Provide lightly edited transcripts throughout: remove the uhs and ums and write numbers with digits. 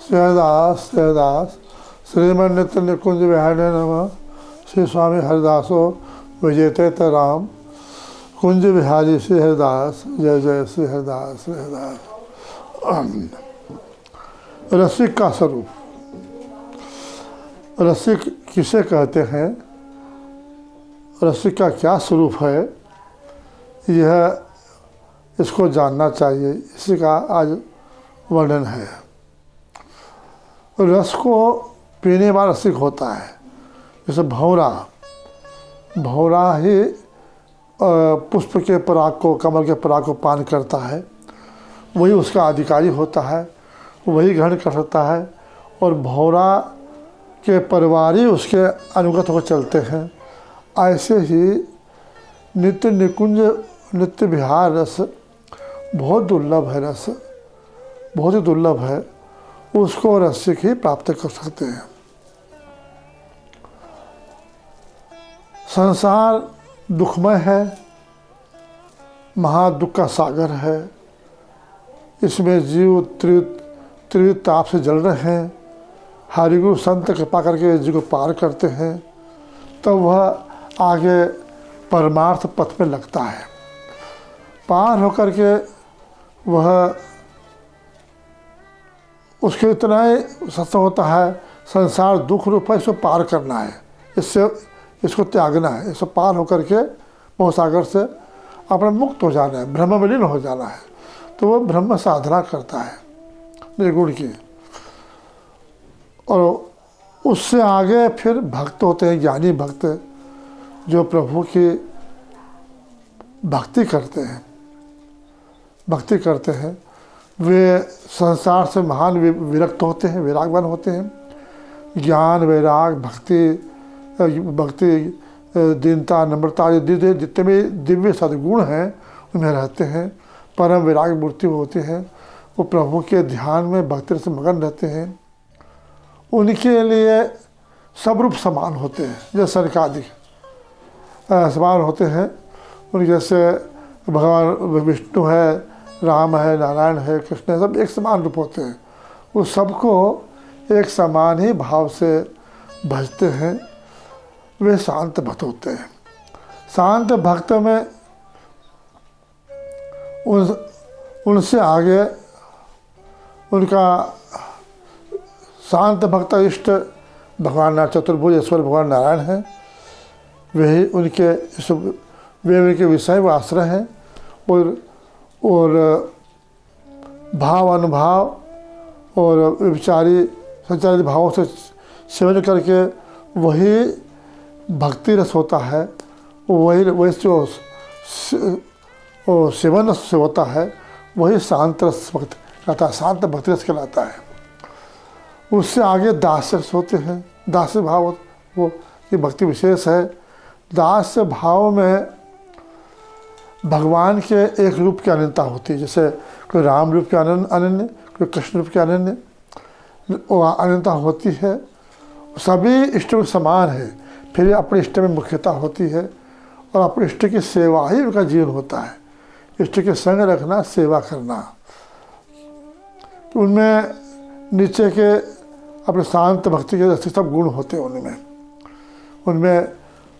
श्रीहरिदास श्रीहरिदास श्रीमन नित्य निकुंज विहारिणे नमः। श्री स्वामी हरिदासो विजयते राम कुंज विहारी श्री हरिदास। जय जय श्री हरिदास श्री हरिदास। रसिक का स्वरूप। रसिक किसे कहते हैं, रसिक का क्या स्वरूप है, यह इसको जानना चाहिए। इसी का आज वर्णन है। रस को पीने वाला रसिक होता है। जैसे भंवरा, भंवरा ही पुष्प के पराग को, कमल के पराग को पान करता है, वही उसका अधिकारी होता है, वही ग्रहण कर सकता है। और भंवरा के परिवार ही उसके अनुगत होकर चलते हैं। ऐसे ही नित्य निकुंज नित्य विहार रस बहुत दुर्लभ है। रस बहुत ही दुर्लभ है, उसको रसिक ही प्राप्त कर सकते हैं। संसार दुखमय है, महादुख का सागर है। इसमें जीव त्रिविध ताप से जल रहे हैं। हरिगुरु संत कृपा करके जीव को पार करते हैं, तब वह आगे परमार्थ पथ में लगता है। पार होकर के वह उसके इतना ही सत्य होता है, संसार दुख रूप है, इसको पार करना है, इससे इसको त्यागना है, इसको पार होकर के भवसागर से अपना मुक्त हो जाना है, ब्रह्म में लीन हो जाना है। तो वह ब्रह्म साधना करता है निर्गुण की। और उससे आगे फिर भक्त होते हैं, ज्ञानी भक्त, जो प्रभु की भक्ति करते हैं, भक्ति करते हैं। वे संसार से महान विरक्त होते हैं, विरागवान होते हैं। ज्ञान, वैराग, भक्ति, दीनता, नम्रता, जितने भी दिव्य सद्गुण हैं उनमें रहते हैं। परम विराग मूर्ति होती हैं। वो प्रभु के ध्यान में भक्ति से मगन रहते हैं। उनके लिए सब रूप समान होते हैं, जैसे सरकादिक समान होते हैं। उनके जैसे भगवान विष्णु है, राम है, नारायण है, कृष्ण है, सब एक समान रूप होते हैं। वो सबको एक समान ही भाव से भजते हैं। वे शांत भक्त होते हैं। शांत भक्त में उनसे आगे उनका शांत भक्त इष्ट भगवान चतुर्भुज ईश्वर भगवान नारायण हैं। वही उनके वे विषय व आश्रय हैं। और भाव अनुभाव और विचारी संचारित भावों से सेवन करके वही भक्ति रस होता है। वही जो सेवन रस से होता है, वही शांत रस भक्ति कहलाता है, शांत भक्ति रस कहलाता है। उससे आगे दास रस होते हैं। दास भाव वो की भक्ति विशेष है। दास भाव में भगवान के एक रूप की अनन्यता होती है। जैसे कोई राम रूप के अनन्य, कोई कृष्ण रूप के अनन्य अनन्यता होती है। सभी इष्ट में समान है, फिर अपने इष्ट में मुख्यता होती है। और अपने इष्ट की सेवा ही उनका जीवन होता है। इष्ट के संग रखना, सेवा करना। तो उनमें नीचे के अपने शांत भक्ति के जैसे सब गुण होते हैं। उनमें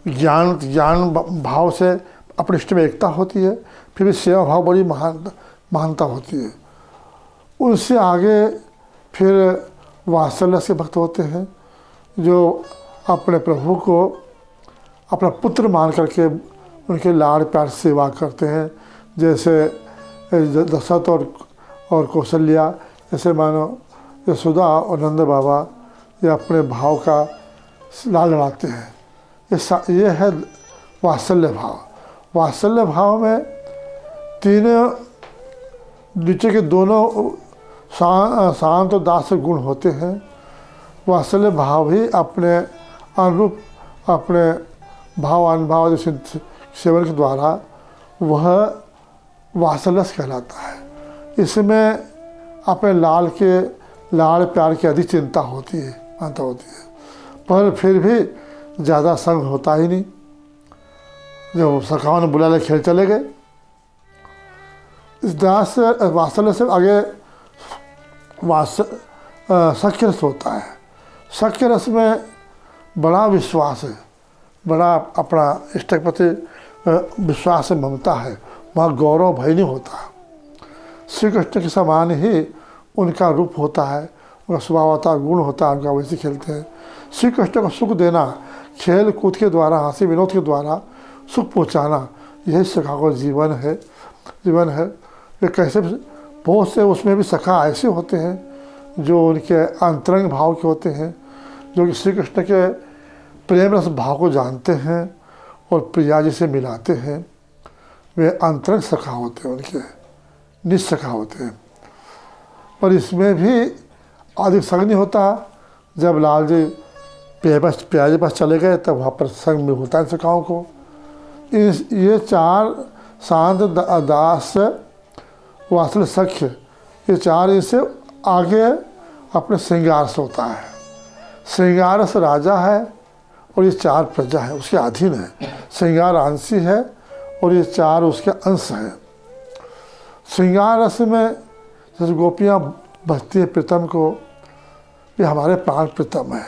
ज्ञान भाव से अपने इष्ट में एकता होती है। फिर भी सेवा भाव बड़ी महानता होती है। उनसे आगे फिर वात्सल्य से भक्त होते हैं, जो अपने प्रभु को अपना पुत्र मान करके उनके लाड़ प्यार सेवा करते हैं। जैसे दशरथ और कौशल्या, जैसे मानो यशोदा और नंद बाबा, ये अपने भाव का लाड़ लड़ाते हैं। ये है वात्सल्य भाव। वात्सल्य भाव में तीनों नीचे के दोनों शांत और दास गुण होते हैं। वात्सल्य भाव ही अपने अनुरूप अपने भाव अनुभाव सेवन के द्वारा वह वात्सल्य कहलाता है। इसमें अपने लाड़ प्यार की अधिक चिंता होती है, पर फिर भी ज़्यादा संग होता ही नहीं। जब सखाओं ने बुला ले, खेल चले गए। इस दास वात्सल्य से आगे सख्य रस होता है। सख्य रस में बड़ा विश्वास है, बड़ा अपना इष्ट के प्रति विश्वास है, ममता है, वहाँ गौरव भय नहीं होता। श्री कृष्ण के समान ही उनका रूप होता है, उनका स्वभाव होता है, गुण होता है, उनका वैसे खेलते हैं। श्री कृष्ण को सुख देना, खेल कूद के द्वारा, हंसी विनोद के द्वारा सुख पहुँचाना, यही सखा का जीवन है। ये कैसे बहुत से उसमें भी सखा ऐसे होते हैं जो उनके अंतरंग भाव के होते हैं, जो कि श्री कृष्ण के प्रेम रस भाव को जानते हैं और प्रिया जी से मिलाते हैं। वे अंतरंग सखा होते हैं, उनके निस्सखा होते हैं। पर इसमें भी अधिक संग नहीं होता। जब लाल जी प्याज के पास चले गए तब वहाँ पर संग में होता है सखाओं को। ये चार शांत, दास, वात्सल, सख्य, ये चार इससे आगे अपने श्रृंगार से होता है। श्रृंगार से राजा है और ये चार प्रजा है, उसके अधीन है। श्रृंगार अंशी है और ये चार उसके अंश हैं। श्रृंगार रस में जैसे गोपियाँ भजती है प्रीतम को, ये हमारे प्राण प्रीतम है।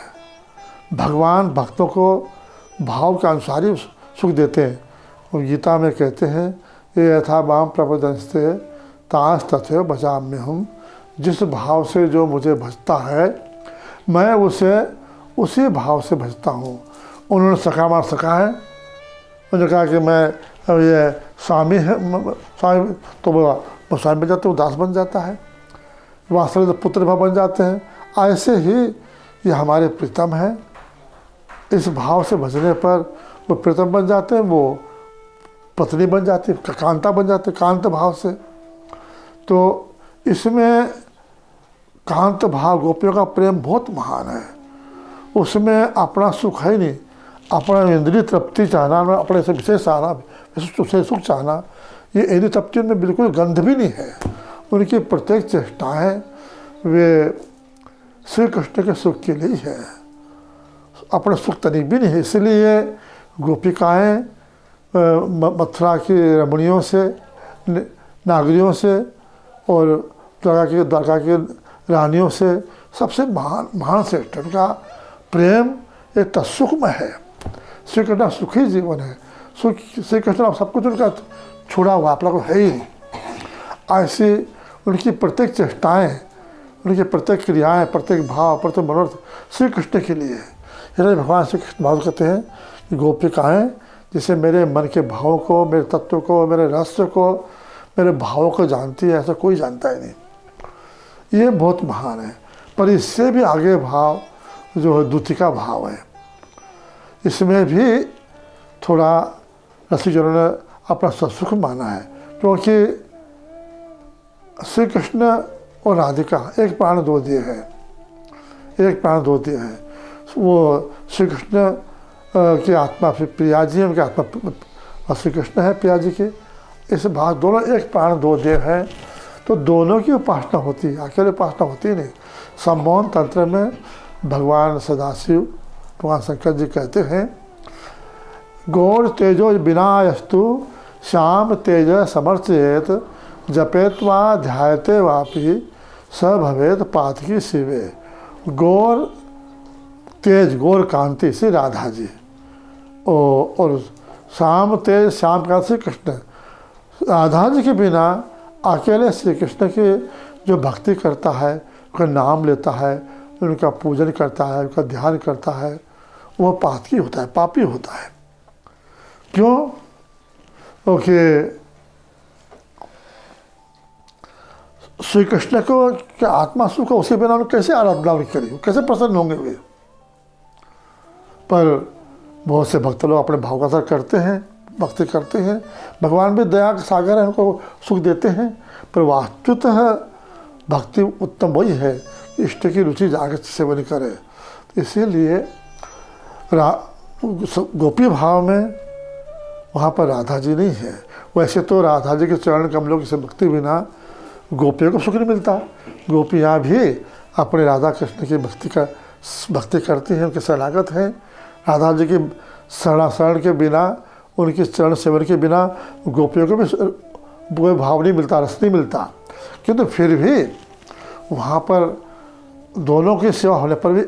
भगवान भक्तों को भाव के अनुसार ही सुख देते हैं। और गीता में कहते हैं, ये यथा माम प्रपदंस्ते तांस तथैव भजाम्य हम। जिस भाव से जो मुझे भजता है मैं उसे उसी भाव से भजता हूँ। उन्होंने सखा मार सका है, उन्होंने कहा कि मैं ये स्वामी है, स्वामी तो वो स्वामी बन जाते, वो दास बन जाता है। वास्तव में पुत्र भाव बन जाते हैं। ऐसे ही ये हमारे प्रीतम है। इस भाव से भजने पर वो प्रीतम बन जाते हैं, वो पत्नी बन जाती है, कांता बन जाते हैं, कांत भाव से। तो इसमें कांत भाव, गोपियों का प्रेम बहुत महान है। उसमें अपना सुख है नहीं, अपना इंद्रिय तृप्ति चाहना, अपने से विशेष चाहना, विशेष सुख चाहना, ये इंद्रिय तृप्ति में बिल्कुल गंध भी नहीं है। उनकी प्रत्येक चेष्टाएँ वे श्री कृष्ण के सुख के लिए है, अपना सुख तनिक भी नहीं है। इसलिए गोपिकाएँ मथुरा की रमणियों से, नागरियों से और द्वारका की रानियों से सबसे महान श्रेष्ठ। उनका प्रेम एक तत्सुखमय है। श्री कृष्ण सुखी जीवन है। श्री कृष्ण सब कुछ उनका छोड़ा हुआ, अपना को है ही नहीं। ऐसी उनकी प्रत्येक चेष्टाएँ, उनकी प्रत्येक क्रियाएँ, प्रत्येक भाव, प्रत्येक मनोरथ श्री कृष्ण के लिए। इसलिए भगवान श्री कृष्ण भाव कहते हैं कि गोपिकाएँ जिसे मेरे मन के भावों को, मेरे तत्व को, मेरे रहस्य को, मेरे भावों को जानती है, ऐसा कोई जानता ही नहीं। ये बहुत महान है। पर इससे भी आगे भाव जो है द्वितीय भाव है। इसमें भी थोड़ा रसिकजनों ने अपना सुख माना है, क्योंकि श्री कृष्ण और राधिका एक प्राण दो दिए हैं, एक प्राण दो दिए हैं। वो श्री कृष्ण की आत्मा फिर प्रिया जी है, उनकी आत्मा श्री कृष्ण है प्रिया जी की। इस भाव दोनों एक प्राण दो देव हैं, तो दोनों की उपासना होती है, अकेले उपासना होती नहीं। सम्मोहन तंत्र में भगवान सदाशिव, भगवान शंकर जी कहते हैं, गौर तेजो विनायस्तु श्याम तेज समर्चयेत जपेत्वा ध्यायते वापि स भवेत पातकी शिवे। गौर तेज, गौर कांति श्री राधा जी, और श्याम तेज, श्याम कांति श्री कृष्ण। राधा जी के बिना अकेले श्री कृष्ण की जो भक्ति करता है, उनका नाम लेता है, उनका पूजन करता है, उनका ध्यान करता है, वो पातकी होता है, पापी होता है। क्यों? क्योंकि श्री कृष्ण को क्या आत्मा सुख है, उसके बिना उन्होंने कैसे आराधना करी, कैसे प्रसन्न होंगे वे। पर बहुत से भक्त लोग अपने भाव का असर करते हैं, भक्ति करते हैं। भगवान भी दया का सागर है, उनको सुख देते हैं। पर वास्तुतः भक्ति उत्तम वही है, इष्ट की रुचि जाकर सेवन करे। इसीलिए गोपी भाव में वहाँ पर राधा जी नहीं है। वैसे तो राधा जी के चरण कमलों की भक्ति बिना गोपियों को सुख नहीं मिलता। गोपियाँ भी अपने राधा कृष्ण की भक्ति करती हैं, उनके शरणागत हैं। राधा जी की शरण के बिना, उनकी चरण सेवन के बिना गोपियों को भी कोई भाव नहीं मिलता, रस नहीं मिलता। किंतु फिर भी वहाँ पर दोनों की सेवा होने पर भी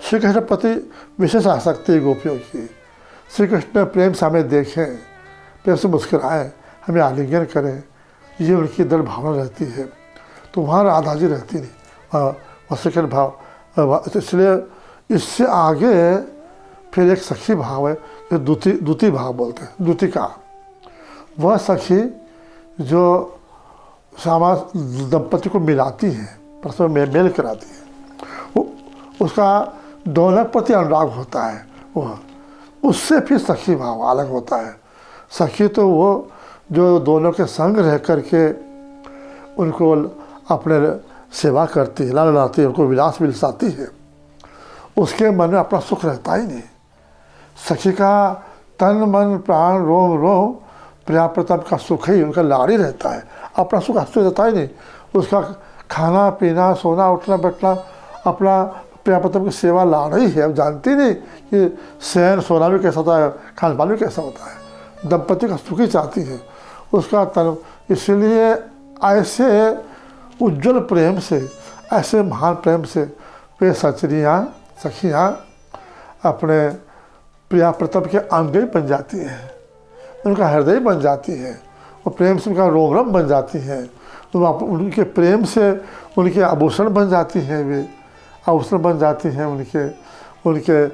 श्री कृष्ण प्रति विशेष आसक्ति है गोपियों की। श्री कृष्ण प्रेम से हमें देखें, प्रेम से मुस्कुराएं, हमें आलिंगन करें, ये उनकी दृढ़ भावना रहती है। तो वहाँ राधा जी रहती नहीं, वह सेकंड भाव। इसलिए इससे आगे फिर एक सखी भाव है जो द्वितीय भाव बोलते हैं, द्वितीका। वह सखी जो श्यामा दंपति को मिलाती है, परस्पर मेल कराती है, उसका दोनों प्रति अनुराग होता है, वह उससे फिर सखी भाव अलग होता है। सखी तो वो जो दोनों के संग रह करके उनको अपने सेवा करती है, लाल लाती है, उनको विलास विलसाती है, उसके मन में अपना सुख रहता ही नहीं। सखी का तन मन प्राण रोम रोम प्रिया प्रताप का सुख ही उनका लाड़ी रहता है, अपना सुख हंसते रहता ही नहीं। उसका खाना पीना सोना उठना बैठना अपना प्रिया प्रताप की सेवा लाड़ ही है। अब जानती नहीं कि शयन सोना भी कैसा होता है, खान पान भी कैसा होता है। दंपति का सुख ही चाहती है उसका तन। इसलिए ऐसे उज्जवल प्रेम से, ऐसे महान प्रेम से वे सखियाँ अपने प्रिया प्रताप के अंग ही बन जाती हैं, उनका हृदय बन जाती है, वो प्रेम से उनका रोम रम बन जाती हैं। तो उनके प्रेम से उनके आभूषण बन जाती हैं, वे आभूषण बन जाती हैं, उनके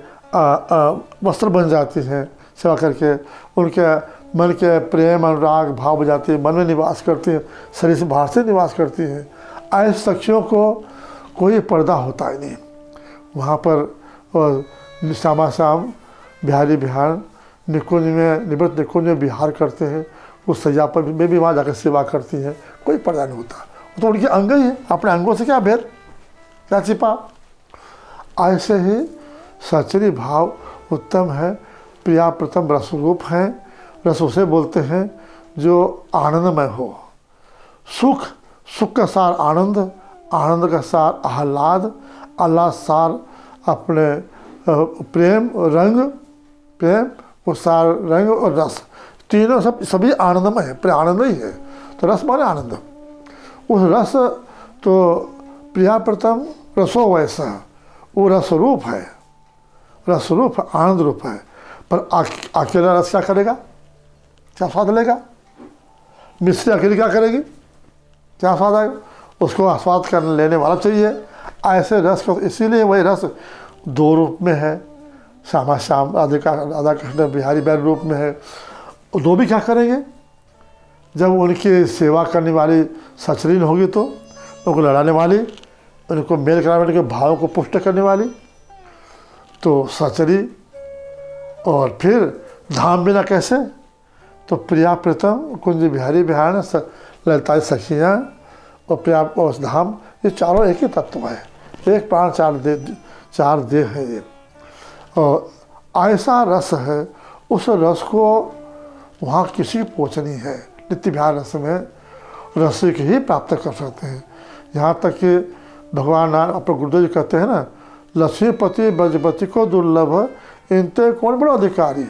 वस्त्र बन जाती हैं सेवा करके। उनके मन के प्रेम अनुराग भाव बन जाती है, मन में निवास करती हैं, शरीर से बाहर से निवास करती हैं। ऐसे सखियों को कोई पर्दा होता ही नहीं। वहाँ पर श्यामा श्याम बिहारी बिहार निकुंज में निवृत्त निकुंज में विहार करते हैं, उस सैया पर में भी वहाँ जाकर सेवा करती हैं, कोई पर्दा नहीं होता। तो उनके अंग ही है, अपने अंगों से क्या भेद, क्या छिपा। ऐसे ही सचरी भाव उत्तम है, प्रिया प्रथम रसरूप हैं। रस उसे बोलते हैं जो आनंदमय हो। सुख का सार आनंद, आनंद का सार आह्लाद, आह्लाद सार अपने प्रेम रंग, प्रेम वो सार रंग और रस, तीनों सभी आनंदमय है, प्रिय आनंद ही है। तो रस माने आनंद। उस रस तो प्रिया प्रथम रसो वैसा, वो रस रूप है, रस रूप आनंद रूप है। पर अकेला रस क्या करेगा, क्या स्वाद लेगा। मिश्री अकेली क्या करेगी, क्या स्वाद आएगा। उसको आस्वाद करने लेने वाला चाहिए। ऐसे रस को, इसीलिए वही रस दो रूप में है, श्यामा श्याम राधा कृष्ण बिहारी बैन रूप में है। दो भी क्या करेंगे, जब उनकी सेवा करने वाली सचरीन होगी तो उनको लड़ाने वाली, उनको मेल कराने के भाव को पुष्ट करने वाली तो सचरी। और फिर धाम बिना कैसे, तो प्रिया प्रीतम कुंज बिहारी बिहार ललिता सखियाँ और प्रिया और धाम, ये चारों एक ही तत्व है, एक प्राण चार देह है ये। और ऐसा रस है, उस रस को वहाँ किसी की पहुँच नहीं है। नित्य विहार रस में रसिक ही प्राप्त कर सकते हैं। यहाँ तक कि भगवान नारायण अपने गुरुदेव जी कहते हैं ना, लक्ष्मीपति ब्रजपति को दुर्लभ इनते कौन बड़ा अधिकारी।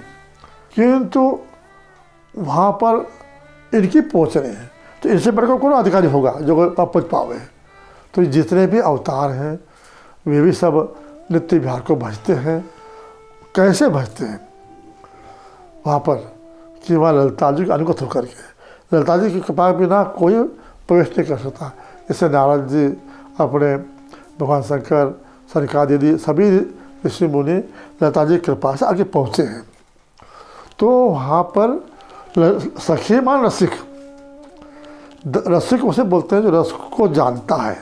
किंतु वहाँ पर इनकी पहुँच नहीं है, तो इनसे बढ़कर कौन अधिकारी होगा जो पहुँच पावे। तो जितने भी अवतार हैं वे भी सब नित्य विहार को भजते हैं। कैसे भजते हैं, वहाँ पर कि वहाँ ललिता जी को अनुगत होकर के, ललिता जी की कृपा के बिना कोई प्रवेश नहीं कर सकता। इससे नारद जी अपने भगवान शंकर सनकादि दीदी सभी ऋषि मुनि ललिता जी की कृपा से आगे पहुँचे हैं। तो वहाँ पर सखी मान रसिक, रसिक उसे बोलते हैं जो रस को जानता है,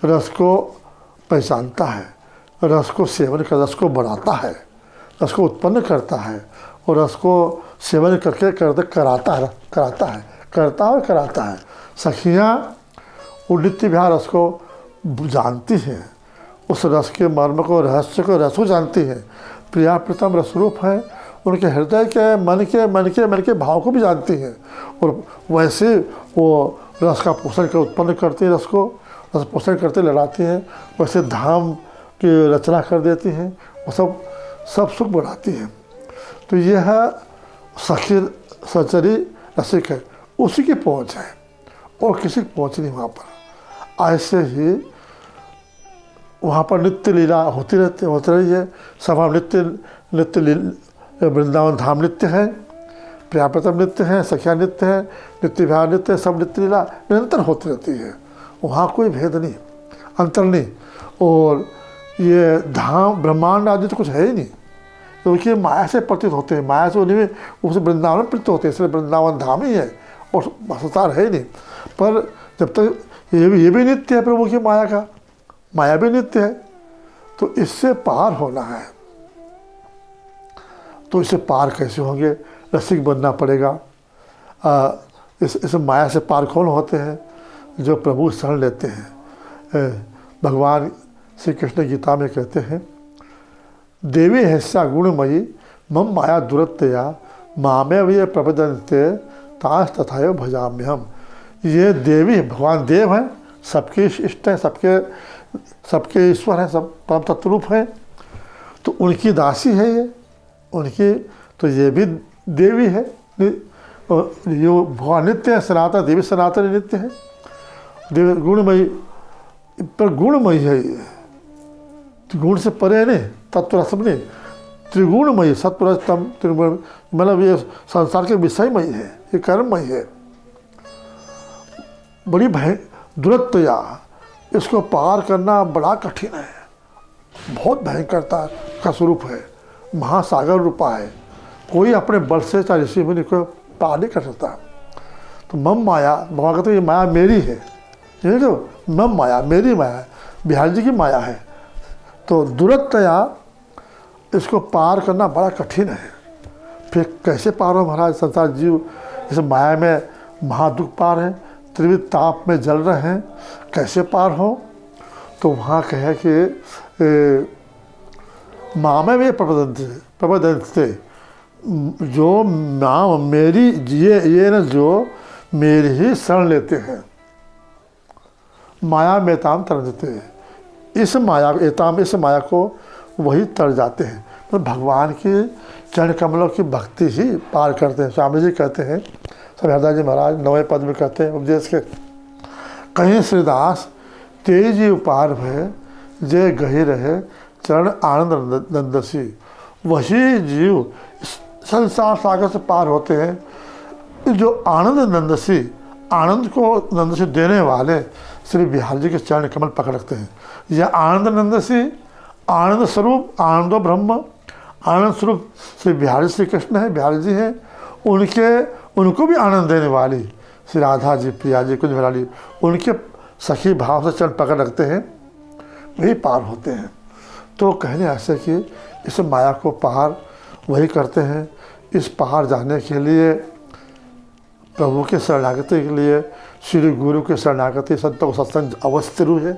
रस को पहचानता है, रस को सेवन कर, रस को बढ़ाता है, रस को उत्पन्न करता है और रस को सेवन करके कराता है। सखियाँ वो नित्य विहार रस को जानती हैं, उस रस के मर्म को, रहस्य को, रस को जानती हैं। प्रिया प्रीतम रसरूप है, उनके हृदय के मन के भाव को भी जानती हैं और वैसे वो रस का पोषण कर उत्पन्न करती हैं, रस को रस पोषण करते लड़ाती हैं, वैसे धाम की रचना कर देती हैं, वो सब सुख बढ़ाती हैं। तो यह सखी सचरी रसिक है, उसी की पहुँच है और किसी की पहुँच नहीं वहाँ पर। ऐसे ही वहाँ पर नित्य लीला होती रही है। सभा नित्य नित्य वृंदावन धाम नित्य है, प्रियाप्रतम नित्य है, सखिया नित्य है, नित्य विहार नित्य है, सब नित्य लीला निरंतर होती रहती है। वहाँ कोई भेद नहीं, अंतर नहीं। और ये धाम ब्रह्मांड आदि तो कुछ है ही नहीं, क्योंकि माया से प्रतीत होते हैं, माया से उन्हीं में उस वृंदावन में प्रतीत होते हैं, इसलिए वृंदावन धाम ही है और संसार है ही नहीं। पर जब तक ये भी नित्य है प्रभु की माया का, माया भी नित्य है, तो इससे पार होना है। तो इससे पार कैसे होंगे? रसिक बनना पड़ेगा। इस माया से पार कौन होते हैं? जो प्रभु शरण लेते हैं। भगवान श्री कृष्ण गीता में कहते हैं, देवी हैस्या गुणमयी मम माया दुरत्तया मामे वे प्रपदन्ते तांस तथायो भजाम्यहम। ये देवी भगवान देव हैं, सबके इष्ट हैं, सबके ईश्वर हैं, सब परम तत्वरूप हैं, तो उनकी दासी है ये, उनकी तो ये भी देवी है। जो भगवान नित्य है, सनातन देवी सनातन नित्य है, देवी गुणमयी, पर गुणमयी है ये, गुण से परे नहीं, तत्वरस नहीं, त्रिगुणमयी सत्वरस्तम त्रिगुण, मतलब ये संसार के विषयमयी है, ये कर्ममयी है। बड़ी दुरत्वया, इसको पार करना बड़ा कठिन है, बहुत भयंकरता का स्वरूप है, महासागर रूपा है। कोई अपने बल से चाहे ऋषि मुनि को पार नहीं कर सकता। तो मम माया, भगवान कहते ये माया मेरी है, ये तो मम माया मेरी माया, बिहार जी की माया है। तो दुरत्वया इसको पार करना बड़ा कठिन है। फिर कैसे पार हो महाराज? संसार जीव इस माया में महादुख पार है, त्रिविध ताप में जल रहे हैं, कैसे पार हो? तो वहाँ कहे कि मामे में प्रबदंते, जो नाम मेरी ये न जो मेरी ही शरण लेते हैं, माया में ताम तर देते हैं, इस माया एताम, इस माया को वही तर जाते हैं। तो भगवान की चरण कमलों की भक्ति ही पार करते हैं। स्वामी जी कहते हैं, सब हरदास जी महाराज 9वें पद में कहते हैं उपदेश के, कहीं श्रीदास तेजी उपार भय जय गही रहे चरण आनंद नंदसी। वही जीव संसार सागर से पार होते हैं जो आनंद नंदसी, आनंद को नंदसी देने वाले श्री बिहार जी के चरण कमल पकड़ रखते हैं। यह आनंद नंदसी, आनंद स्वरूप, आनंदो ब्रह्म, आनंद स्वरूप श्री बिहारी श्री कृष्ण है, बिहारी जी हैं। उनको भी आनंद देने वाली श्री राधा जी, प्रिया जी, कुंज विराली, उनके सखी भाव से चरण पकड़ रखते हैं, वही पार होते हैं। तो कहने ऐसे कि इस माया को पार वही करते हैं। इस पार जाने के लिए प्रभु के शरणागति के लिए श्री गुरु के शरणागति, संतों को सत्संग अवश्य जरूर है,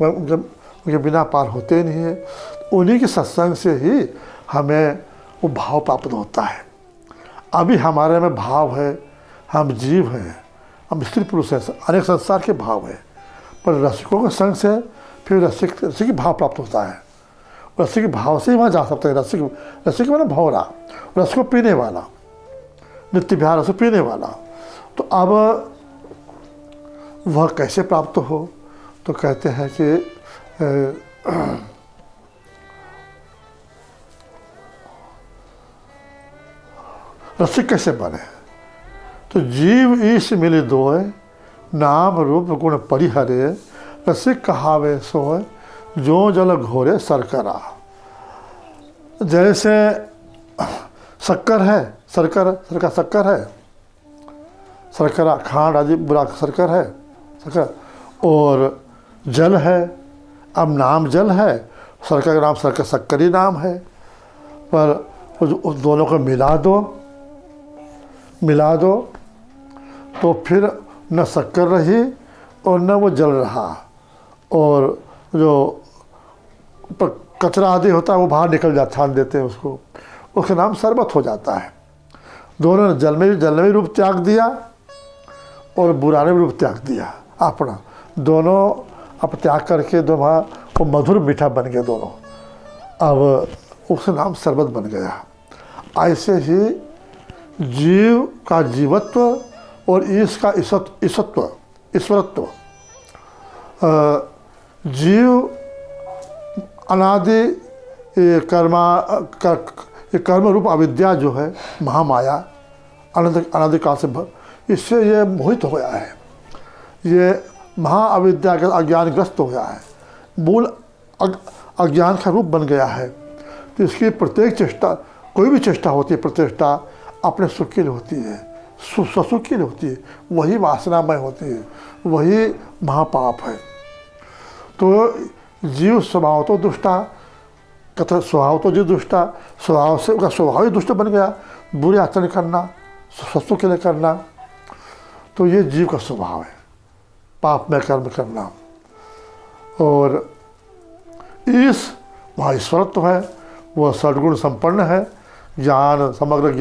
उनके बिना पार होते नहीं है। उन्हीं के सत्संग से ही हमें वो भाव प्राप्त होता है। अभी हमारे में भाव है, हम जीव हैं, हम स्त्री पुरुष हैं, अनेक संसार के भाव हैं, पर रसिकों के संग से फिर रसिक भाव प्राप्त होता है। रसिक भाव से ही वहाँ जा सकते हैं। रसिक मैंने भौरा, रस को पीने वाला, नित्य विहार रस पीने वाला। तो अब वह कैसे प्राप्त हो? तो कहते हैं कि रसिक कैसे बने? तो जीव ईश मिले दोय, नाम रूप गुण परिहरे, रसिक कहावे सोय, जो जल घोरे सरकरा। जैसे शक्कर है, शक्कर है, शर्करा खांड आदि बुरा शक्कर है, शक्कर, और जल है। अब नाम जल है, शर्कर का नाम शक्करी नाम है, पर उस दोनों को मिला दो तो फिर न शक्कर रही और न वो जल रहा, और जो कचरा आदि होता है वो बाहर निकल जाता, छान देते हैं उसको, उसका नाम शरबत हो जाता है। दोनों ने जल में रूप त्याग दिया और बुरा ने रूप त्याग दिया अपना, दोनों अब त्याग करके दोनों वो मधुर मीठा बन गए दोनों। अब उसका नाम शरबत बन गया। ऐसे ही जीव का जीवत्व और ईश का ईश्वरत्व, जीव अनादि ये कर्म रूप अविद्या जो है, महामाया अनादिकाल से इससे ये मोहित हो गया है, ये महाअविद्या के अज्ञानग्रस्त हो गया है, मूल अज्ञान का रूप बन गया है। तो इसकी प्रत्येक चेष्टा, कोई भी चेष्टा होती है, प्रचेष्टा अपने सुख के लिए होती है, स्वसुख के लिए होती है, वही वासनामय होती है, वही महापाप है। तो जीव स्वभाव तो दुष्टा, कथा स्वभाव तो जीव दुष्टा, स्वभाव से उसका स्वभाव ही दुष्ट बन गया, बुरे आचरण करना, स्वसुख के लिए करना, तो ये जीव का स्वभाव है, पाप में कर्म करना। और इस वहाँ ईश्वरत्व है, वह सद्गुण संपन्न है, ज्ञान, समग्र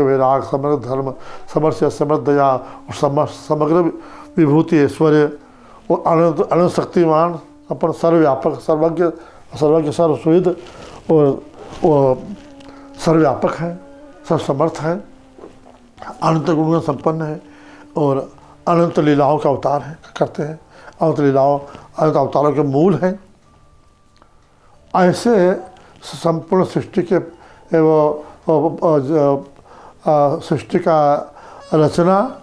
वैराग, समग्र धर्म, समग्र दया और समग्र विभूति ऐश्वर्य और अनंत शक्तिमान, अपन सर्वव्यापक, सर्वज्ञ सर्वसुहृद और सर्वव्यापक है, सर्वसमर्थ है, अनंत गुण संपन्न है और अनंत लीलाओं का अवतार है, करते हैं, अनंत लीलाओं, अनंत अवतारों के मूल हैं। ऐसे संपूर्ण सृष्टि के सृष्टि का रचना,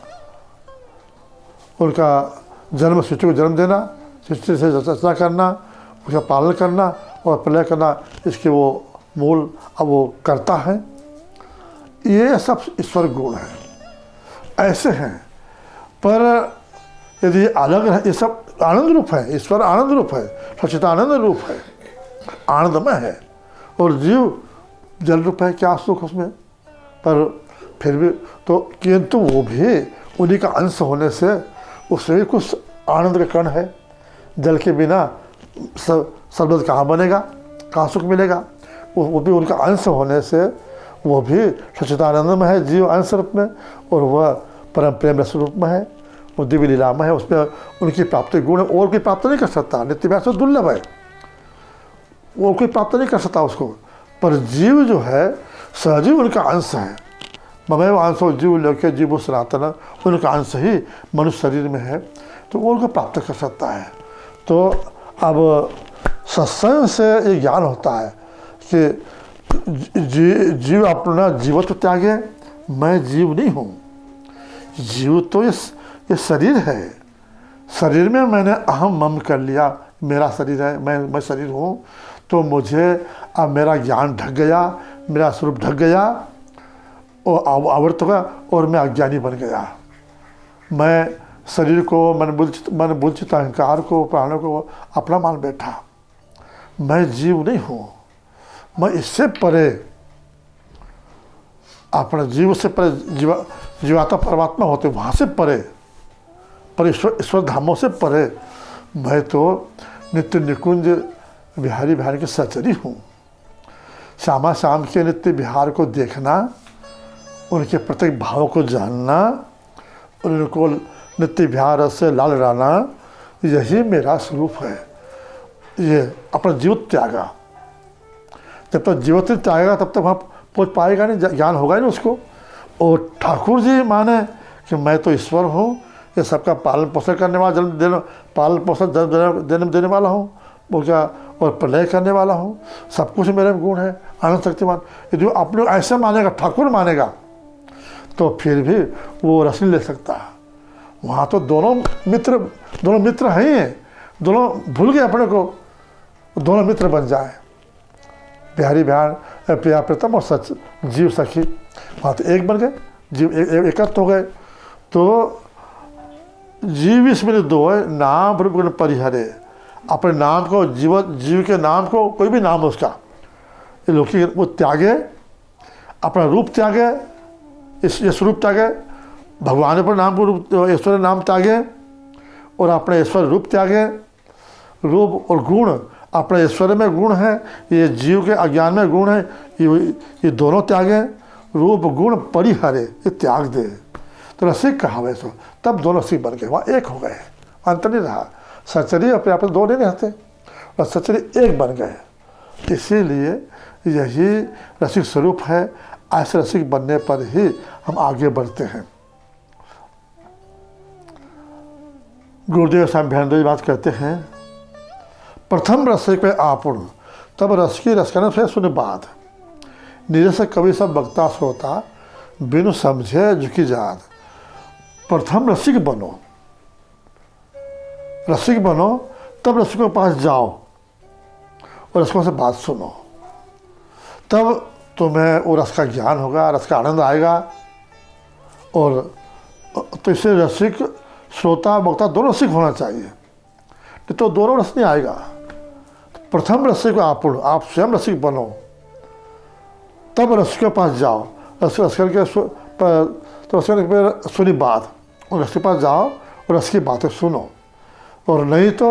उनका जन्म, सृष्टि को जन्म देना, सृष्टि से रचना करना, उसका पालन करना और प्रलय करना, इसके वो मूल अब वो करता है। ये सब ईश्वर गुण हैं, ऐसे हैं। पर यदि अलग है, ये सब आनंद रूप है, ईश्वर आनंद रूप है, सच्चिदानंद रूप है, आनंदमय है, और जीव जल रूप है, क्या सुख उसमें। पर फिर भी तो, किंतु वो भी उन्हीं का अंश होने से उसमें भी कुछ आनंद का कण है। जल के बिना शरबत कहाँ बनेगा, कहाँ सुख मिलेगा। वो भी उनका अंश होने से वो भी सच्चिदानंद में है, जीव अंश रूप में, और वह परम प्रेम रस रूप में है, वो दिव्य लीला में है, उसमें उनकी प्राप्ति गुण और कोई प्राप्त नहीं कर सकता, नित्य व्यास दुर्लभ है, वो कोई प्राप्त नहीं कर सकता उसको। पर जीव जो है सहजीव उनका अंश है, ममेव अंशो जीव लोके जीवो सनातन, उनका अंश ही मनुष्य शरीर में है, तो वो उनको प्राप्त कर सकता है। तो अब सत्संग से ये ज्ञान होता है कि जीव अपना जीवत्व त्यागे, मैं जीव नहीं हूँ, जीव तो ये शरीर है, शरीर में मैंने अहम मम कर लिया, मेरा शरीर है, मैं शरीर हूँ, तो मुझे अब मेरा ज्ञान ढक गया, मेरा स्वरूप ढक गया और आवृत हो गया और मैं अज्ञानी बन गया। मैं शरीर को, मन बुद्धि अहंकार को, प्राणों को अपना मान बैठा, मैं जीव नहीं हूँ, मैं इससे परे, अपने जीव से परे, जीवात्मा परमात्मा होते वहाँ से परे, पर ईश्वर धामों से परे, मैं तो नित्य निकुंज बिहारी के सचरी हूँ। श्यामा श्याम के नित्य बिहार को देखना, उनके प्रत्येक भाव को जानना, उनको नित्य बिहार से लाल राना, यही मेरा स्वरूप है। ये अपना जीवित त्यागा, जब तक जीवित त्यागेगा तब तक वहाँ पहुँच पाएगा नहीं, ज्ञान होगा ही नहीं उसको। और ठाकुर जी माने कि मैं तो ईश्वर हूँ, ये सबका पालन पोषण करने वाला, जन्म देने वाला हूँ, उनका और प्रलय करने वाला हूँ, सब कुछ मेरे में गुण है, आनंद शक्तिमान। यदि अपने ऐसे मानेगा, ठाकुर मानेगा, तो फिर भी वो रस नहीं ले सकता। वहाँ तो दोनों मित्र हैं ही, दोनों भूल गए अपने को, दोनों मित्र बन जाए, बिहारी बिहार, प्रिया प्रीतम और सच जीव सखी, वहाँ तो एक बन गए, जीव एकत्र हो गए। तो जीव इसमें दो है, नाम रूप गुण परिहरे, अपने नाम को, जीव के नाम को, कोई भी नाम उसका, ये लौकिक वो त्यागे, अपना रूप त्यागे, ये स्वरूप त्यागे, भगवान पर नाम को रूप, ईश्वर नाम त्यागे, और अपने ईश्वर रूप त्यागे। रूप और गुण, अपने ईश्वर में गुण है, ये जीव के अज्ञान में गुण है, ये दोनों त्यागे। रूप गुण परिहरे, ये त्याग दे, तो रसिक कहा वैसो, तब दोनों रसिक बन गए, वहाँ एक हो गए, अंतर नहीं रहा। सचरी अपने आप दो नहीं रहते, और सचरी एक बन गए। इसीलिए यही रसिक स्वरूप है। ऐसे रसिक बनने पर ही हम आगे बढ़ते हैं। गुरुदेव स्वामी भैरव बात कहते हैं, प्रथम रसिक पे आपुण तब रस की रसकन से सुने बात, निरस कवि सब वक्ता श्रोता, बिनु समझे झुकी जात। प्रथम रसिक बनो, रसिक बनो, तब रसिकों के पास जाओ और रसिकों से बात सुनो, तब तुम्हें वो रस का ज्ञान होगा, रस का आनंद आएगा। और तो इससे रसिक श्रोता वक्ता दोनों रसिक होना चाहिए, नहीं तो दोनों रस नहीं आएगा। प्रथम रसिक आप स्वयं रसिक बनो, तब रसिक के पास जाओ, रसिक के तो रसिक पे सुनी बात, और रसिक के पास जाओ और रस की बातें सुनो। और नहीं तो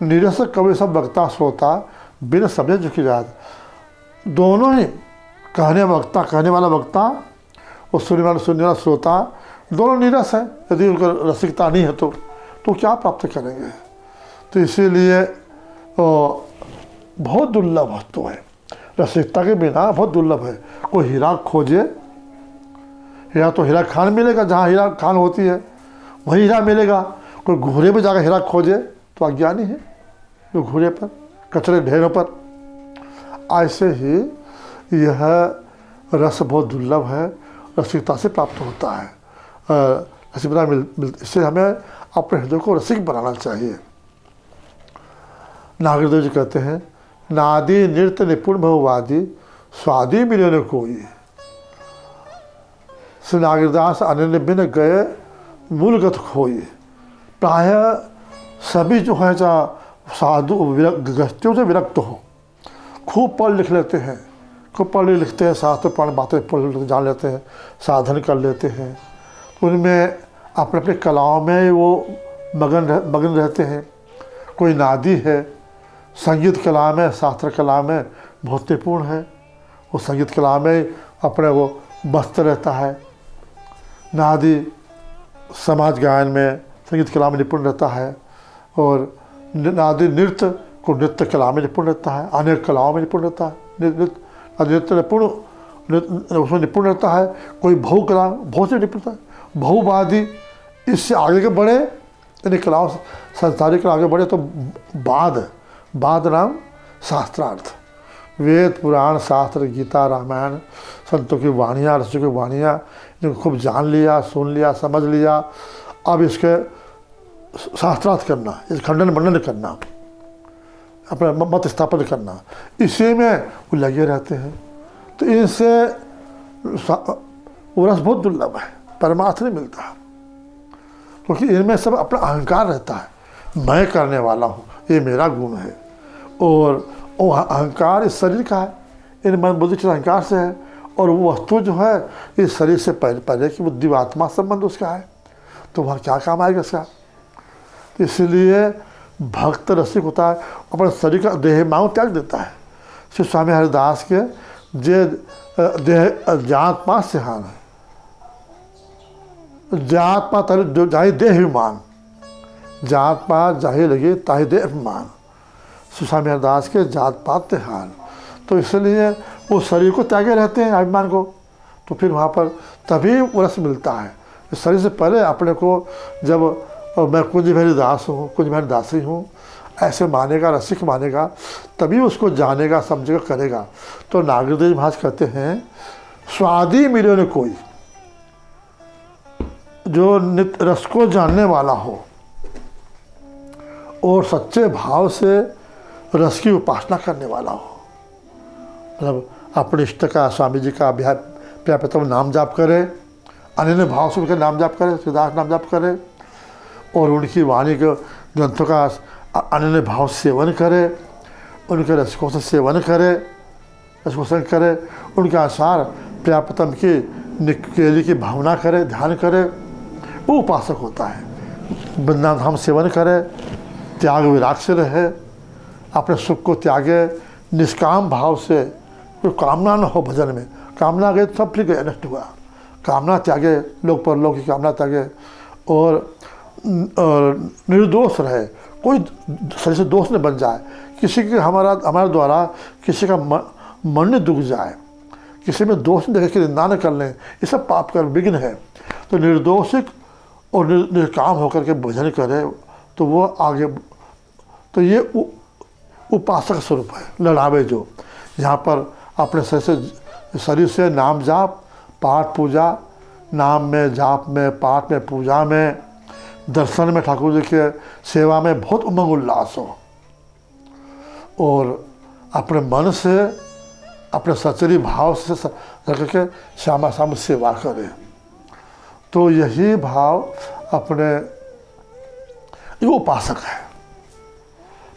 निरस कवि सब वक्ता श्रोता, बिन समझे झुकी जात। दोनों ही कहने वाला वक्ता और सुनने वाला श्रोता दोनों नीरस हैं। यदि उनको रसिकता नहीं है तो क्या प्राप्त करेंगे। तो इसीलिए बहुत दुर्लभ वस्तु है, रसिकता के बिना बहुत दुर्लभ है। कोई हीरा खोजे, हीरा तो हीरा खान मिलेगा, जहाँ हीरा खान होती है वही हीरा मिलेगा। कोई घूरे पर जाकर हीरा खोजे तो अज्ञानी है, जो घूरे पर कचरे ढेरों पर। ऐसे ही यह रस बहुत दुर्लभ है, रसिकता से प्राप्त होता है। रसिकता इससे हमें अपने हृदय को रसिक बनाना चाहिए। नागरदेव जी कहते हैं, नादी नृत्य निपुण बहुवादी, स्वादी मिले न कोई। श्री नागरदास अनन्य बिन गए मूलगत खोई। प्राय सभी जो है चाहे साधु गृहस्थियों से विरक्त हो, खूब पढ़ लिख लेते हैं, खूब पढ़ लिखते हैं, शास्त्र पुराण बातें पढ़ जान लेते हैं, साधन कर लेते हैं, उनमें अपने अपने कलाओं में वो मगन रहते हैं। कोई नादी है, संगीत कला में, शास्त्र कला में बहुत निपुण है, वो संगीत कला में अपने वो मस्त रहता है। नादी समाज गायन में, संगीत कला में निपुण रहता है। और नादी नृत्य को नृत्य कला में निपुण रहता है, अनेक कलाओं में निपुण रहता है। नृत्य निपुण उसमें निपुण रहता है। कोई बहु कला बहुत से निपुण रहता है, बहुवादी। इससे आगे के बढ़े, इन कलाओं संसारिक कला आगे बढ़े तो बाद नाम शास्त्रार्थ, वेद पुराण शास्त्र गीता रामायण संतों की वाणियाँ, ऋषियों की वाणियाँ, इनको खूब जान लिया, सुन लिया, समझ लिया। अब इसके शास्त्रार्थ करना, इस खंडन मंडन करना, अपना मत स्थापित करना, इसी में वो लगे रहते हैं। तो इनसे वो रस बहुत दुर्लभ है, परमार्थ नहीं मिलता, क्योंकि इनमें सब अपना अहंकार रहता है। मैं करने वाला हूँ, ये मेरा गुण है। और वो अहंकार इस शरीर का है, इन मन बुद्धि के अहंकार से है। और वो वस्तु जो है इस शरीर से पहले की बुद्धि आत्मा संबंध उसका है, तो वहाँ क्या काम आएगा इसका। तो इसलिए भक्त रसिक होता है, अपने शरीर का देह मांग त्याग देता है। श्री स्वामी हरिदास के जे देह जात पात से हान है, जात पात जाहि देह अभिमान, जात पात जाहि लगे ताहि देह अभिमान। श्री स्वामी हरिदास के जात पात ते हान। तो इसलिए वो शरीर को त्यागे रहते हैं, अभिमान को। तो फिर वहाँ पर तभी वो रस मिलता है। इस शरीर से पहले अपने को जब मैं कुंज मेरी दास हूँ, कुंज मेरी दासी हूँ, ऐसे मानेगा, रसिक मानेगा, तभी उसको जानेगा, समझेगा, करेगा। तो नागरदेव महाराज कहते हैं, स्वादी मिले न कोई, जो नित्य रस को जानने वाला हो और सच्चे भाव से रस की उपासना करने वाला हो। मतलब अपने इष्ट का, स्वामी जी का प्यापतम नाम जाप करे, अनन्य भाव से उनका नाम जाप करे, सिद्धार्थ नाम जाप करे, और उनकी वाणी के ग्रंथों का अनन्य भाव सेवन करे, उनके रसिकों से सेवन करे, रसिकों से करे, उनके अनुसार प्यापतम की निकेली की भावना करे, ध्यान करे, वो उपासक होता है। वृंदावन धाम सेवन करे, त्याग विराग से रहे, अपने सुख को त्यागे, निष्काम भाव से, कोई कामना न हो भजन में। कामना गए तो सब फिर गए, नष्ट हुआ। कामना त्यागे, लोक परलोक की कामना त्यागे, और निर्दोष रहे, कोई शरीर से दोष न बन जाए, किसी के हमारे द्वारा किसी का मन न दुख जाए, किसी में दोष न देखे कि निंदा न कर लें, ये सब पाप कर विघ्न है। तो निर्दोषिक और निर्काम होकर के भजन करे तो वो आगे, तो ये उपासक स्वरूप है, लड़ावे जो। यहाँ पर अपने शरीर से नाम जाप, पाठ पूजा, नाम में, जाप में, पाठ में, पूजा में, दर्शन में, ठाकुर जी के सेवा में बहुत उमंग उल्लास हो, और अपने मन से, अपने सचरी भाव से रख के श्यामा श्याम सेवा करें। तो यही भाव अपने, ये उपासक है।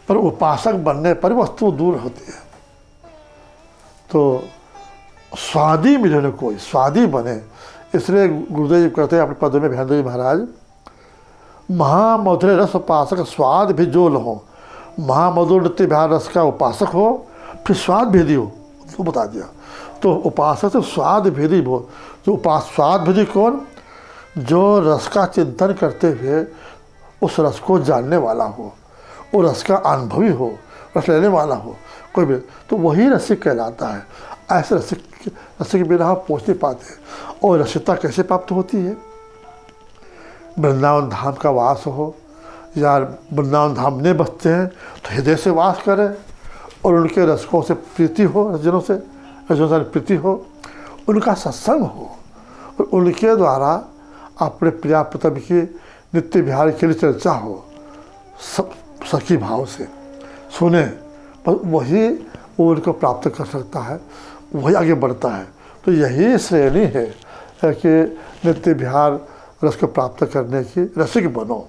पर उपासक बनने पर वस्तु दूर होती है। तो स्वादी मिले न कोई, स्वादी बने। इसलिए गुरुदेव जी कहते हैं अपने पद में, भैंद्र जी महाराज, महामधुर रस उपासक स्वाद भी जो लहो। महामधुर नृत्य बिहार रस का उपासक हो, फिर स्वाद भेदी हो, तो बता दिया। तो उपासक से स्वाद भेदी हो। जो स्वाद भेदी कौन? जो रस का चिंतन करते हुए उस रस को जानने वाला हो, वो रस का अनुभवी हो, रस लेने वाला हो कोई भी, तो वही रसिक कहलाता है। ऐसे रसिक के बिना हम पहुँच नहीं पाते। और रसिकता कैसे प्राप्त होती है? वृंदावन धाम का वास हो, या वृंदावन धाम में बसते हैं तो हृदय से वास करें, और उनके रसकों से प्रीति हो, रसजनों से प्रीति हो, उनका सत्संग हो, और उनके द्वारा अपने प्रिया प्रतम की नित्य विहार के लिए चर्चा हो, सब सखी भाव से सुने, पर वही वो उनको प्राप्त कर सकता है, वही आगे बढ़ता है। तो यही श्रेणी है कि नित्य विहार रस को प्राप्त करने की। रसिक बनो।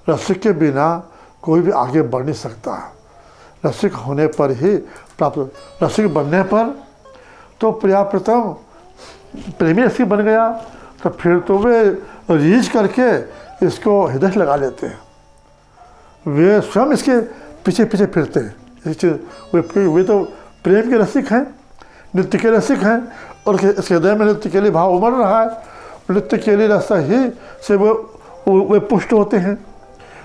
रसिक के बिना कोई भी आगे बढ़ नहीं सकता। रसिक होने पर ही प्राप्त, रसिक बनने पर तो प्रिया प्रतम प्रेमी रसिक बन गया, तो फिर तो वे रीझ करके इसको हृदय लगा लेते हैं। वे स्वयं इसके पीछे पीछे फिरते हैं। वे तो प्रेम के रसिक हैं, नृत्य के रसिक हैं, और इस हृदय में नृत्य के लिए भाव उमड़ रहा है। नृत्य के लिए रास्ता ही से वे पुष्ट होते हैं,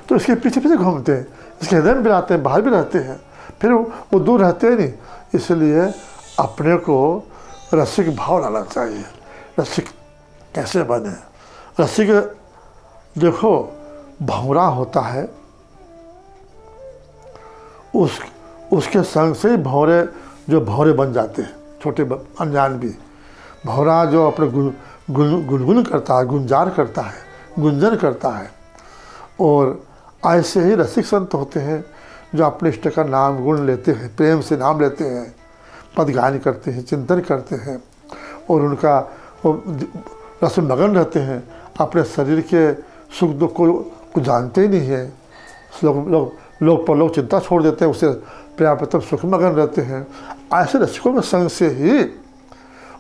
तो इसके पीछे पीछे घूमते हैं, इसके हृदय में भी रहते हैं, बाहर भी रहते हैं, फिर वो दूर रहते हैं नहीं। इसलिए अपने को रसिक भाव लाना चाहिए। रसिक कैसे बने? रसिक देखो, भंवरा होता है, उसके संग से ही भंवरे बन जाते हैं, छोटे अनजान भी। भंवरा जो अपने गुनगुन करता है, गुंजार करता है, गुंजन करता है। और ऐसे ही रसिक संत होते हैं जो अपने इष्ट का नाम गुण लेते हैं, प्रेम से नाम लेते हैं, पद गायन करते हैं, चिंतन करते हैं, और उनका रस में मगन रहते हैं। अपने शरीर के सुख दुख को जानते ही नहीं है। लोग चिंता छोड़ देते हैं, उससे पर्याप्त सुख मगन रहते हैं। ऐसे रसिकों के संग से ही,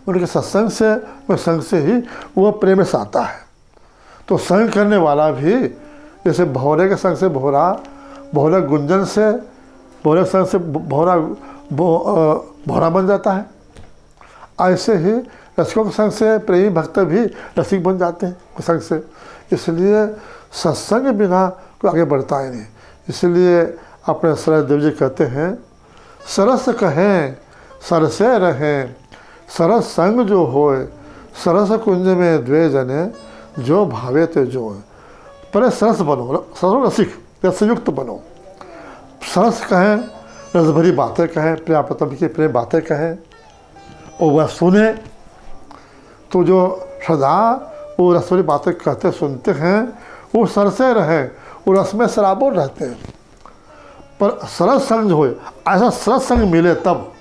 उनके सत्संग से, संग से ही वह प्रेम में आता है। तो संग करने वाला भी जैसे भौरे के संग से भौरा गुंजन से, भौरे के संग से भौरा बन जाता है। ऐसे ही रसिकों के संग से प्रेमी भक्त भी रसिक बन जाते हैं संग से। इसलिए सत्संग बिना कोई आगे बढ़ता ही नहीं। इसलिए अपने सरस देव जी कहते हैं, सरस कहें सरसे रहें, सरस संग जो होए, सरस कुंज में द्वे जने, जो भावे ते जो। पर सरस बनो, सरस रसिक, रसयुक्त बनो। सरस कहें, रस भरी बातें कहें, प्रिया प्रतम की प्रेम बातें कहें, और वह सुने। तो जो सदा वो रस भरी बातें कहते सुनते हैं, वो सरसे रहें, वो रस में सराबोर रहते हैं। पर सरस संग हो, ऐसा सरस संग मिले तब,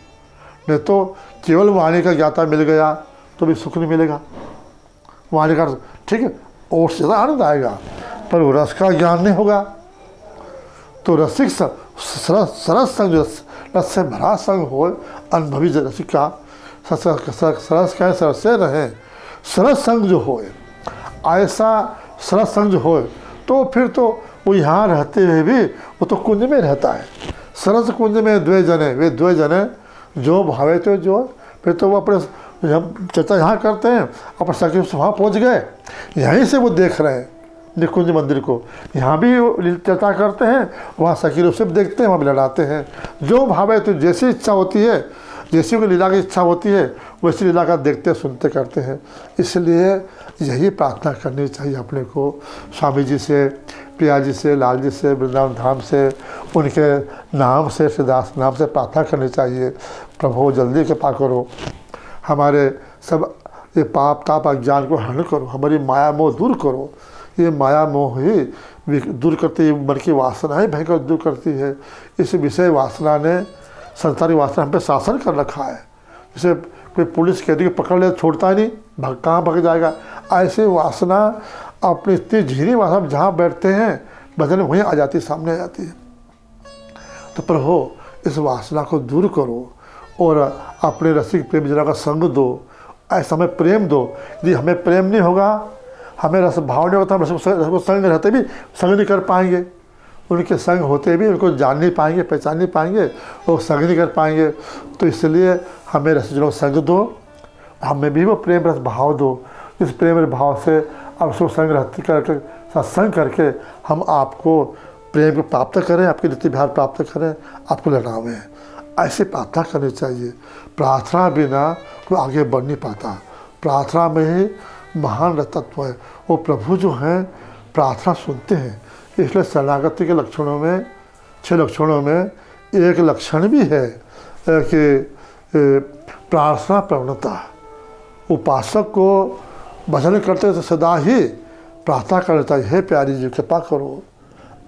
नहीं तो केवल वाणी का ज्ञाता मिल गया तो भी सुख नहीं मिलेगा। वाणी का ठीक है, और से ज़्यादा आनंद आएगा, पर वो रस का ज्ञान नहीं होगा। तो रसिक सरस संग, जो रस से भरा संग हो, अनुभवी रसिक का सरस कहें सरसे रहे, सरस संग जो हो, ऐसा सरस संग जो हो, तो फिर तो वो यहाँ रहते हुए भी वो तो कुंज में रहता है। सरस कुंज में द्वे जने, वे द्वे जने जो भावे तो जो, फिर तो वो अपने चर्चा यहाँ करते हैं, अपने सखी से वहाँ पहुँच गए, यहीं से वो देख रहे हैं निकुंज मंदिर को। यहाँ भी चर्चा करते हैं, वहाँ सखी रूप से देखते हैं, वहाँ भी लड़ाते हैं। जो भावे तो जैसी इच्छा होती है, जैसी उनकी लीला की इच्छा होती है वैसी लीला का देखते सुनते करते हैं। इसलिए यही प्रार्थना करनी चाहिए अपने को, स्वामी जी से, प्रिया जी से, लाल जी से, वृंदावन धाम से, उनके नाम से, श्रीदास नाम से प्रार्थना करनी चाहिए। प्रभु जल्दी कृपा करो, हमारे सब ये पाप ताप अज्ञान को हरण करो, हमारी माया मोह दूर करो। ये माया मोह ही दूर करती है, मन की वासनाएं भयंकर दूर करती है। इस विषय वासना ने, संसारी वासना हम पे शासन कर रखा है। जैसे कोई पुलिस कैदी को पकड़ ले छोड़ता ही नहीं, कहाँ भाग जाएगा, ऐसे वासना अपनी इतनी झीनी वासना जहाँ बैठते हैं भजन में वहीं आ जाती है, सामने आ जाती है। तो प्रभु इस वासना को दूर करो और अपने रसिक प्रेम जना का संग दो, ऐसा हमें प्रेम दो। यदि हमें प्रेम नहीं होगा, हमें रस भाव नहीं होता, हम रस को संग रहते भी संग नहीं कर पाएंगे, उनके संग होते भी उनको जान नहीं पाएंगे, पहचान नहीं पाएंगे और संग नहीं कर पाएंगे। तो इसलिए हमें रसजनों को संग दो, हमें भी वो प्रेम रस भाव दो। इस प्रेम रस भाव से अब उसको संग रहते करके, सत्संग करके हम आपको प्रेम को प्राप्त करें, आपके नित्य विहार प्राप्त करें, आपको लगावें। ऐसे प्रार्थना करनी चाहिए। प्रार्थना बिना कोई आगे बढ़ नहीं पाता। प्रार्थना में ही महान तत्व है। वो प्रभु जो हैं प्रार्थना सुनते हैं। इसलिए शरणागति के लक्षणों में, 6 लक्षणों में एक लक्षण भी है कि प्रार्थना प्रवणता। उपासक को भजन करते तो सदा ही प्रार्थना करना चाहिए, हे प्यारी जी कृपा करो,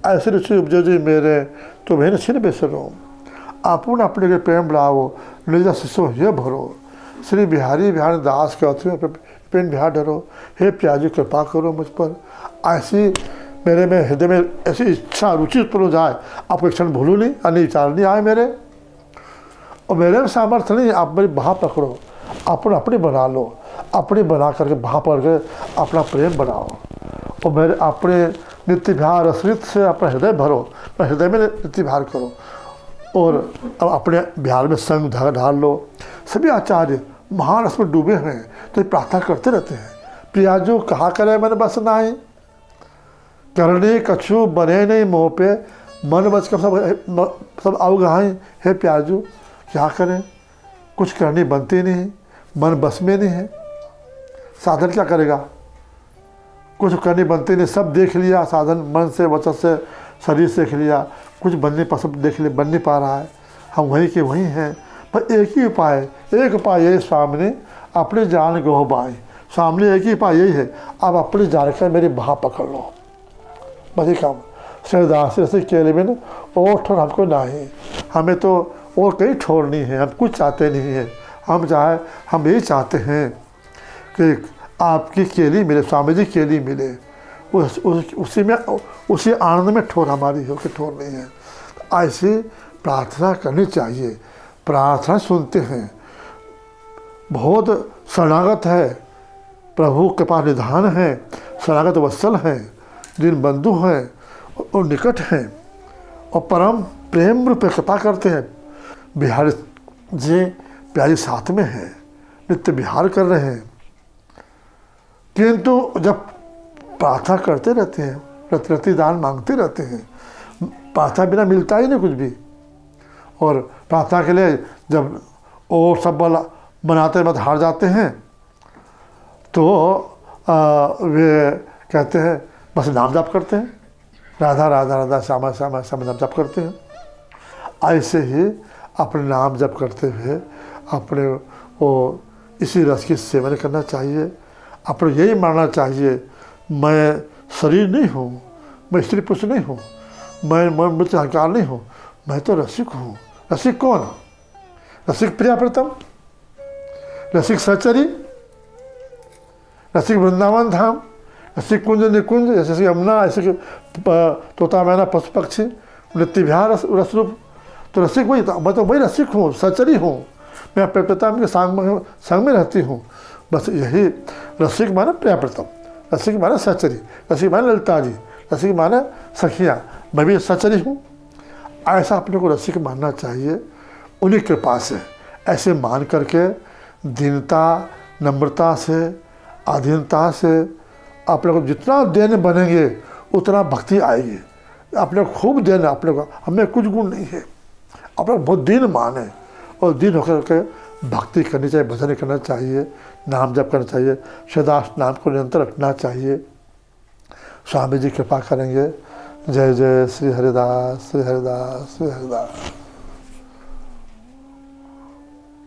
ऐसे रुचि उपजो जी मेरे, तुम्हें न छिन बेसरो, आपुन अपने के प्रेम बढ़ाओ, निज शिशो ये भरो, श्री बिहारी बिहार दास के अथुर प्रेम बिहार डरो, हे प्याजी कृपा करो मुझ पर। ऐसी मेरे में हृदय में ऐसी इच्छा रुचि उत्पन्न हो जाए, आपको क्षण भूलूँ नहीं, अन्य विचार नहीं आए मेरे, और मेरे में सामर्थ्य नहीं, आप मेरी बाह पकड़ो, अपनी बना लो, अपनी बना करके बाह पकड़ के अपना प्रेम बनाओ, और मेरे अपने नित्य विहार रसरित से अपना हृदय भरो, अपने हृदय में नित्य विहार करो, और अब अपने बिहार में संग ढाल लो। सभी आचार्य महान रस में डूबे हुए हैं, तो ये प्रार्थना करते रहते हैं। प्रिया जो कहा करे मन बस नाही, करने कछु बने नहीं मोह पे, मन बच कर सब अवगाहें, हे प्याजू क्या करें, कुछ करनी बनती नहीं, मन बस में नहीं है, साधन क्या करेगा, कुछ करनी बनती नहीं, सब देख लिया साधन, मन से वचन से शरीर से देख लिया, कुछ बनने पर सब देख लिया, बन नहीं पा रहा है, हम वहीं के वहीं हैं। पर एक ही उपाय, एक उपाय यही सामने अपने जान गो बाएँ, सामने एक ही उपाय यही है, आप अपनी जान कर मेरी बाह पकड़ लो, बस ये काम। श्रीदास से केले में न और ठोर हमको नहीं, हमें तो और कहीं ठोर नहीं है, हम कुछ चाहते नहीं हैं, हम यही चाहते हैं कि आपकी केली मिले, स्वामी जी केली मिले, उसी आनंद में ठोर हमारी हो कि ठोर नहीं है। ऐसी प्रार्थना करनी चाहिए। प्रार्थना सुनते हैं, बहुत शरणागत है, प्रभु के पास निधान है, शरणागत वत्सल हैं, दिन बंधु हैं और निकट हैं, और परम प्रेम रूप कृपा करते हैं। बिहार जी प्यारी साथ में हैं, नित्य विहार कर रहे हैं, किंतु जब प्रार्थना करते रहते हैं, प्रतिदान मांगते रहते हैं, प्रार्थना बिना मिलता ही नहीं कुछ भी। और प्रार्थना के लिए जब और सब बल बनाते मत हार जाते हैं, तो वे कहते हैं बस नाम जाप करते हैं, राधा राधा राधा श्यामा श्यामा श्यामा नाम जाप करते हैं। ऐसे ही अपने नाम जप करते हुए अपने वो इसी रस की सेवन करना चाहिए। अपने यही मानना चाहिए, मैं शरीर नहीं हूँ, मैं स्त्री पुरुष नहीं हूँ, मैं मृत्यु अहंकार नहीं हूँ, मैं तो रसिक हूँ। रसिक कौन? रसिक प्रिया प्रतम, रसिक सचरी, रसिक वृंदावन धाम, रसिक कुंज निकुंज, जैसे यमुना, ऐसे तोता मैना पशु पक्षी, नित्य विहार रसरूप। तो रसिक वही, मैं तो वही रसिक हूँ, सचरी हूँ, मैं प्रियप्रता के संग में रहती हूँ। बस यही रसिक माना प्रियप्रतम, रसिक माना सचरी, रसिक माना ललिता जी, रसिक माना सखियाँ, मैं भी सचरी हूँ। ऐसा अपने को रसिक मानना चाहिए। उन्हीं कृपा से ऐसे मान करके दीनता, नम्रता से, अधीनता से अपने को जितना देन बनेंगे उतना भक्ति आएगी। अपने को खूब देना, अपने को हमें कुछ गुण नहीं है, अपने बहुत दीन माने और दीन होकर के भक्ति करनी चाहिए, भजन करना चाहिए, नाम जप करना चाहिए, सदा नाम को निरंतर रखना चाहिए। स्वामी जी कृपा करेंगे। जय जय श्री हरिदास, श्री हरिदास, श्री हरिदास।